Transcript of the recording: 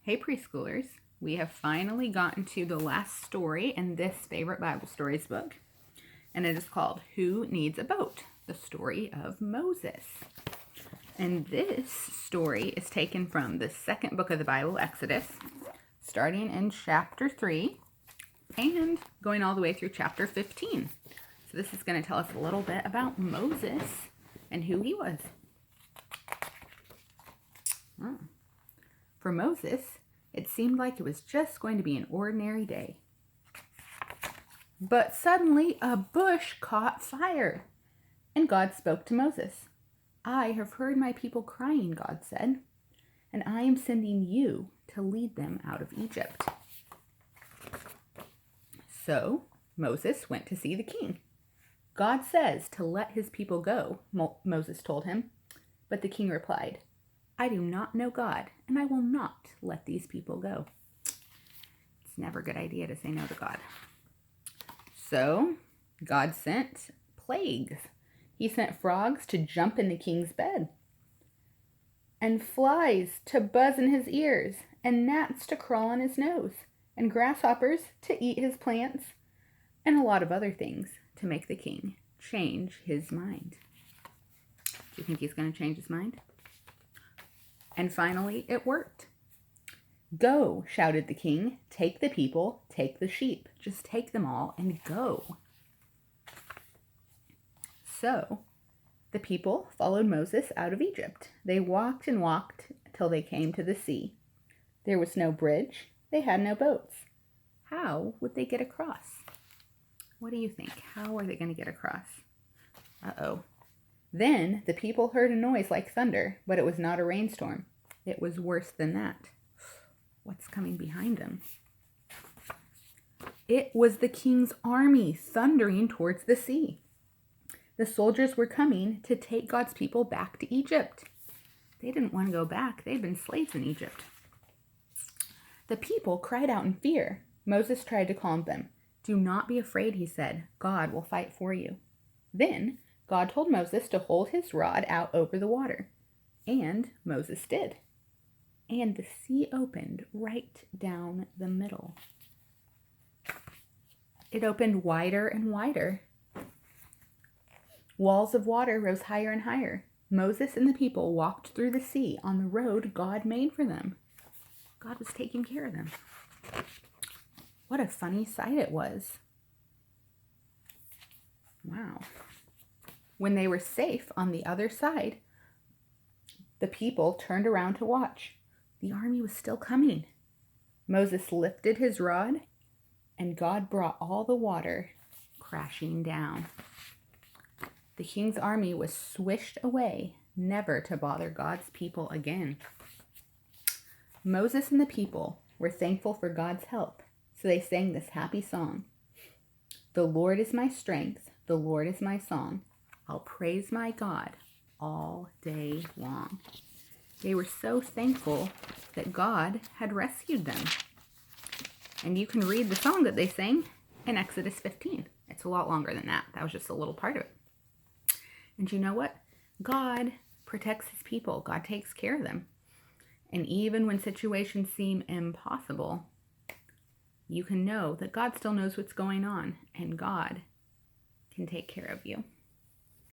Hey preschoolers, we have finally gotten to the last story in this favorite Bible stories book, and it is called Who Needs a Boat? The Story of Moses. And this story is taken from the second book of the Bible, Exodus, starting in chapter 3 and going all the way through chapter 15. So this is going to tell us a little bit about Moses and who he was. For Moses, it seemed like it was just going to be an ordinary day. But suddenly a bush caught fire, and God spoke to Moses. I have heard my people crying, God said, and I am sending you to lead them out of Egypt. So Moses went to see the king. God says to let his people go, Moses told him. But the king replied, I do not know God, and I will not let these people go. It's never a good idea to say no to God. So God sent plagues. He sent frogs to jump in the king's bed, and flies to buzz in his ears, and gnats to crawl on his nose, and grasshoppers to eat his plants, and a lot of other things to make the king change his mind. Do you think he's going to change his mind? And finally, it worked. Go, shouted the king. Take the people, take the sheep. Just take them all and go. So the people followed Moses out of Egypt. They walked and walked till they came to the sea. There was no bridge. They had no boats. How would they get across? What do you think? How are they going to get across? Uh-oh. Then the people heard a noise like thunder, but it was not a rainstorm. It was worse than that. What's coming behind them? It was the king's army thundering towards the sea. The soldiers were coming to take God's people back to Egypt. They didn't want to go back. They'd been slaves in Egypt. The people cried out in fear. Moses tried to calm them. Do not be afraid, he said. God will fight for you. Then God told Moses to hold his rod out over the water. And Moses did. And the sea opened right down the middle. It opened wider and wider. Walls of water rose higher and higher. Moses and the people walked through the sea on the road God made for them. God was taking care of them. What a funny sight it was. Wow. When they were safe on the other side, the people turned around to watch. The army was still coming. Moses lifted his rod, and God brought all the water crashing down. The king's army was swished away, never to bother God's people again. Moses and the people were thankful for God's help, so they sang this happy song. The Lord is my strength, the Lord is my song. I'll praise my God all day long. They were so thankful that God had rescued them. And you can read the song that they sang in Exodus 15. It's a lot longer than that. That was just a little part of it. And you know what? God protects his people. God takes care of them. And even when situations seem impossible, you can know that God still knows what's going on, and God can take care of you.